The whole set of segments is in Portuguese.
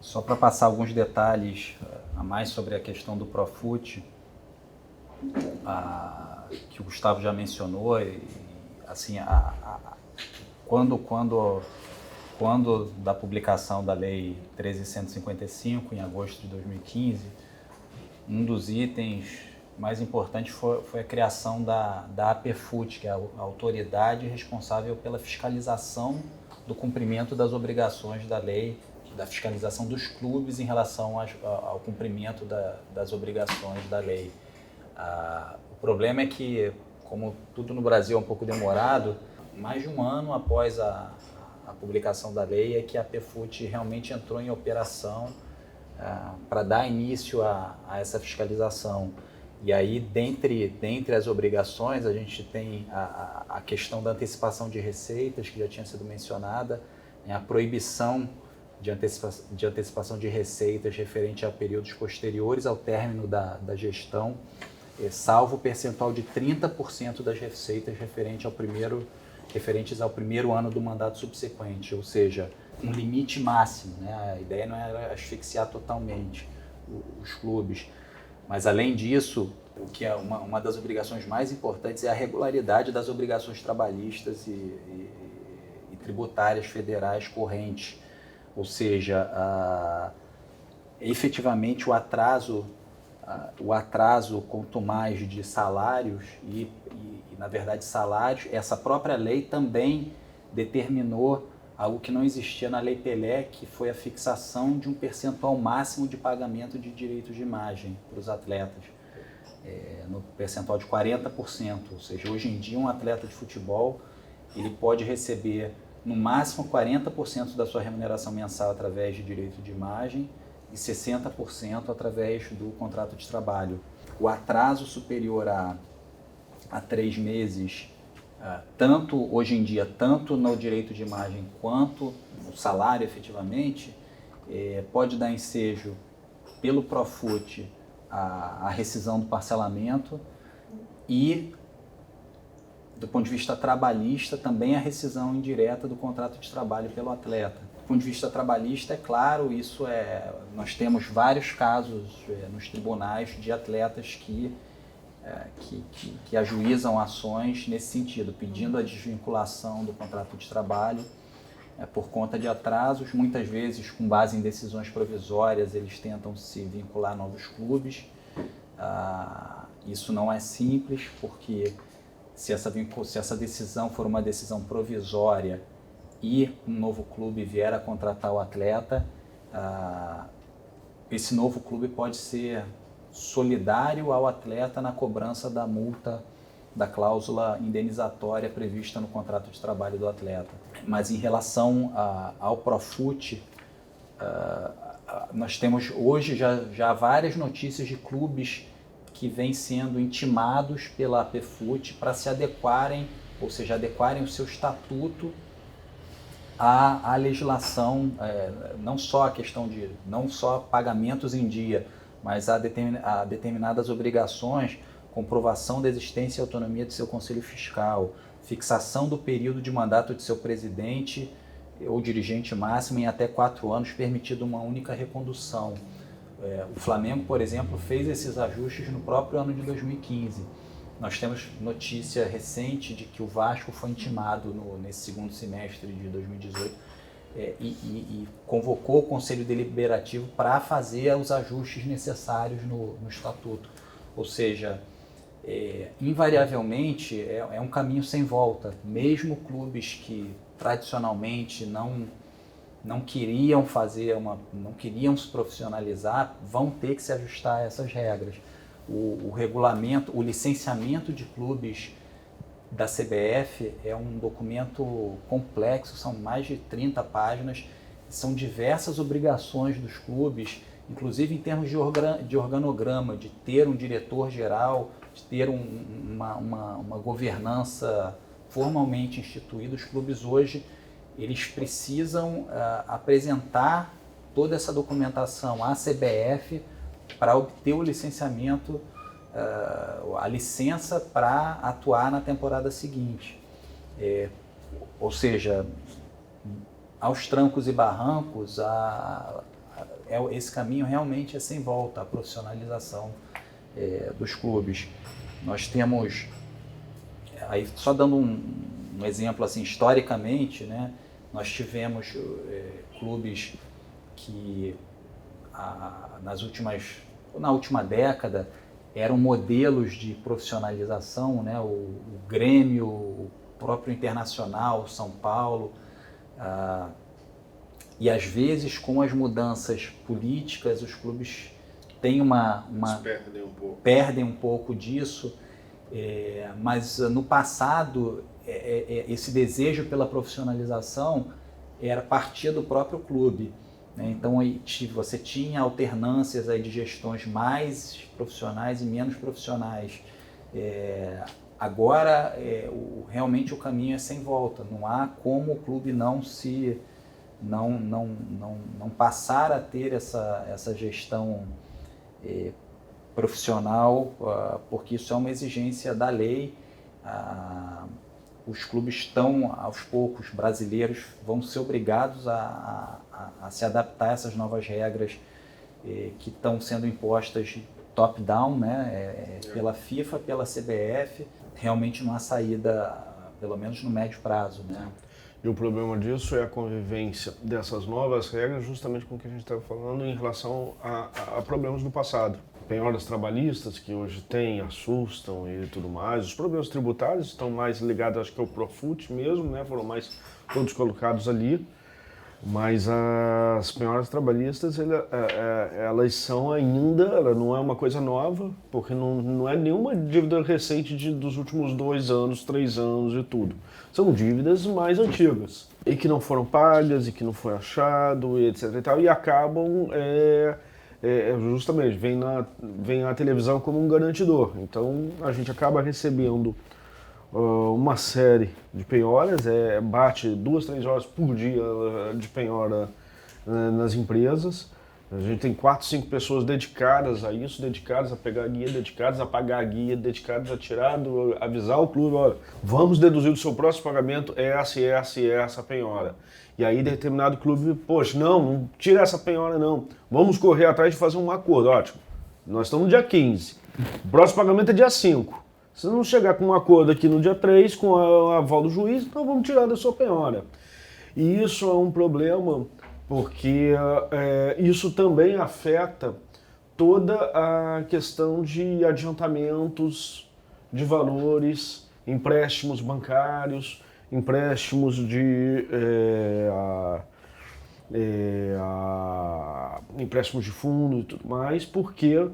Só para passar alguns detalhes a mais sobre a questão do Profut, que o Gustavo já mencionou, e, assim, quando da publicação da Lei 13.155, em agosto de 2015, um dos itens mais importantes foi a criação da APFUT, que é a autoridade responsável pela fiscalização do cumprimento das obrigações da lei, da fiscalização dos clubes em relação ao cumprimento das obrigações da lei. O problema é que, como tudo no Brasil é um pouco demorado, mais de um ano após a publicação da lei é que a APFUT realmente entrou em operação para dar início a essa fiscalização. E aí, dentre as obrigações, a gente tem a questão da antecipação de receitas, que já tinha sido mencionada, a proibição de antecipação de receitas referente a períodos posteriores ao término da gestão, salvo o percentual de 30% das receitas referentes ao primeiro ano do mandato subsequente, ou seja, um limite máximo, né? A ideia não era asfixiar totalmente os clubes, mas além disso, o que é uma das obrigações mais importantes é a regularidade das obrigações trabalhistas e tributárias federais correntes, ou seja, efetivamente o atraso quanto mais de salários e na verdade salários, essa própria lei também determinou algo que não existia na Lei Pelé, que foi a fixação de um percentual máximo de pagamento de direitos de imagem para os atletas, no percentual de 40%, ou seja, hoje em dia um atleta de futebol ele pode receber no máximo 40% da sua remuneração mensal através de direito de imagem e 60% através do contrato de trabalho. O atraso superior a 3 meses, tanto hoje em dia, tanto no direito de imagem quanto no salário efetivamente, pode dar ensejo pelo Profut a rescisão do parcelamento e, do ponto de vista trabalhista, também a rescisão indireta do contrato de trabalho pelo atleta. Do ponto de vista trabalhista, é claro, nós temos vários casos nos tribunais de atletas que ajuizam ações nesse sentido, pedindo a desvinculação do contrato de trabalho por conta de atrasos, muitas vezes com base em decisões provisórias, eles tentam se vincular a novos clubes. Isso não é simples, porque se essa decisão for uma decisão provisória e um novo clube vier a contratar o atleta, esse novo clube pode ser solidário ao atleta na cobrança da multa da cláusula indenizatória prevista no contrato de trabalho do atleta. Mas em relação ao Profut, nós temos hoje já várias notícias de clubes que vêm sendo intimados pela APFUT para se adequarem, ou seja, adequarem o seu estatuto à legislação, não só a questão de não só pagamentos em dia, mas a determinadas obrigações, comprovação da existência e autonomia de seu conselho fiscal, fixação do período de mandato de seu presidente ou dirigente máximo em até 4 anos, permitido uma única recondução. O Flamengo, por exemplo, fez esses ajustes no próprio ano de 2015. Nós temos notícia recente de que o Vasco foi intimado nesse segundo semestre de 2018 e convocou o Conselho Deliberativo para fazer os ajustes necessários no estatuto. Ou seja, invariavelmente é um caminho sem volta. Mesmo clubes que tradicionalmente não queriam não queriam se profissionalizar, vão ter que se ajustar a essas regras. O regulamento, o licenciamento de clubes da CBF é um documento complexo, são mais de 30 páginas, são diversas obrigações dos clubes, inclusive em termos de organograma, de ter um diretor-geral, de ter uma governança formalmente instituída. Os clubes hoje eles precisam apresentar toda essa documentação à CBF para obter o licenciamento, a licença para atuar na temporada seguinte. Ou seja, aos trancos e barrancos, esse caminho realmente é sem volta, a profissionalização dos clubes. Nós temos, aí só dando um exemplo assim, historicamente, né, nós tivemos clubes que na última década eram modelos de profissionalização, né, o Grêmio, o próprio Internacional, o São Paulo, e às vezes com as mudanças políticas os clubes têm perdem um pouco disso, mas no passado esse desejo pela profissionalização partia do próprio clube, né? Então você tinha alternâncias aí de gestões mais profissionais e menos profissionais. Agora realmente o caminho é sem volta, não há como o clube não passar a ter essa gestão profissional, porque isso é uma exigência da lei. Os clubes estão, aos poucos, brasileiros, vão ser obrigados a se adaptar a essas novas regras que estão sendo impostas top-down, né, pela FIFA, pela CBF. Realmente não há saída, pelo menos no médio prazo, né? E o problema disso é a convivência dessas novas regras justamente com o que a gente estava falando em relação a problemas do passado. Penhoras trabalhistas que hoje tem, assustam e tudo mais. Os problemas tributários estão mais ligados, acho que ao Profut mesmo, né? Foram mais todos colocados ali. Mas as penhoras trabalhistas, elas são ainda, ela não é uma coisa nova, porque não é nenhuma dívida recente dos últimos 2 anos, 3 anos e tudo. São dívidas mais antigas, e que não foram pagas, e que não foi achado, e etc. e tal, e acabam, justamente, vem a televisão como um garantidor. Então a gente acaba recebendo uma série de penhoras, bate 2, 3 horas por dia de penhora nas empresas. A gente tem 4, 5 pessoas dedicadas a isso, dedicadas a pegar a guia, dedicadas a pagar a guia, dedicadas a tirar, avisar o clube, olha, vamos deduzir do seu próximo pagamento essa penhora. E aí determinado clube, poxa, não tira essa penhora não, vamos correr atrás de fazer um acordo, ótimo, nós estamos no dia 15, o próximo pagamento é dia 5. Se não chegar com um acordo aqui no dia 3, com a aval do juiz, então vamos tirar da sua penhora. E isso é um problema, porque isso também afeta toda a questão de adiantamentos de valores, empréstimos bancários, empréstimos empréstimos de fundo e tudo mais, porque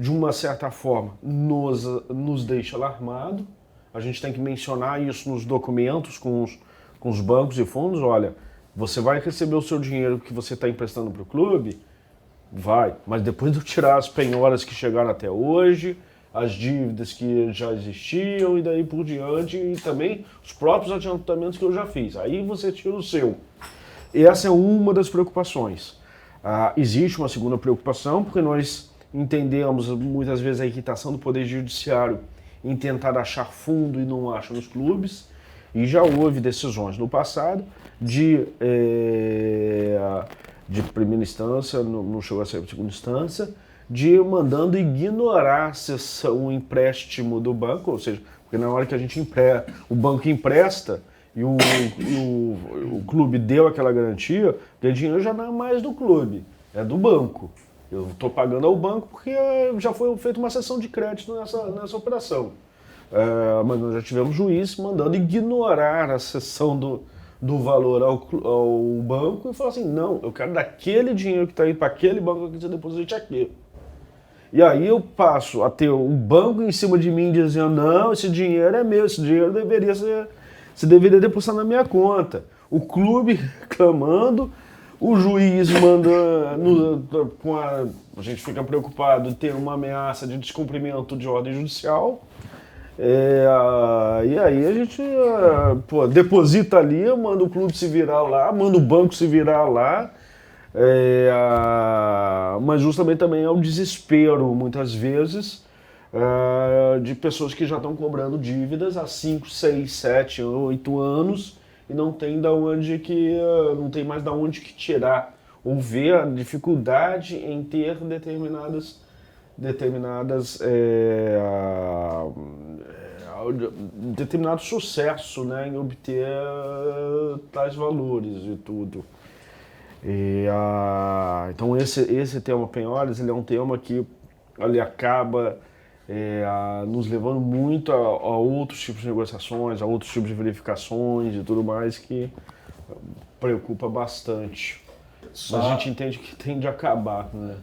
de uma certa forma, nos deixa alarmado. A gente tem que mencionar isso nos documentos com os bancos e fundos. Olha, você vai receber o seu dinheiro que você está emprestando para o clube? Vai, mas depois de eu tirar as penhoras que chegaram até hoje, as dívidas que já existiam e daí por diante, e também os próprios adiantamentos que eu já fiz. Aí você tira o seu. Essa é uma das preocupações. Existe uma segunda preocupação, porque nós entendemos muitas vezes a irritação do Poder Judiciário em tentar achar fundo e não acha nos clubes, e já houve decisões no passado de primeira instância, não chegou a ser de segunda instância, de mandando ignorar o empréstimo do banco, ou seja, porque na hora que o banco empresta e o clube deu aquela garantia, o dinheiro já não é mais do clube, é do banco. Eu estou pagando ao banco porque já foi feita uma cessão de crédito nessa operação. Mas nós já tivemos juiz mandando ignorar a cessão do valor ao banco e falar assim, não, eu quero daquele dinheiro que está indo para aquele banco que você deposite aqui. E aí eu passo a ter um banco em cima de mim dizendo, não, esse dinheiro é meu, esse dinheiro você deveria depositar na minha conta. O clube reclamando, o juiz manda, a gente fica preocupado em ter uma ameaça de descumprimento de ordem judicial, e aí a gente deposita ali, manda o clube se virar lá, manda o banco se virar lá, mas justamente também é o desespero, muitas vezes, de pessoas que já estão cobrando dívidas há 5, 6, 7, 8 anos, e não tem mais da onde que tirar ou ver a dificuldade em ter determinado sucesso, né, em obter tais valores e tudo. Então esse tema penhores, ele é um tema que ele acaba nos levando muito a outros tipos de negociações, a outros tipos de verificações e tudo mais que preocupa bastante. Mas a gente entende que tem de acabar, né?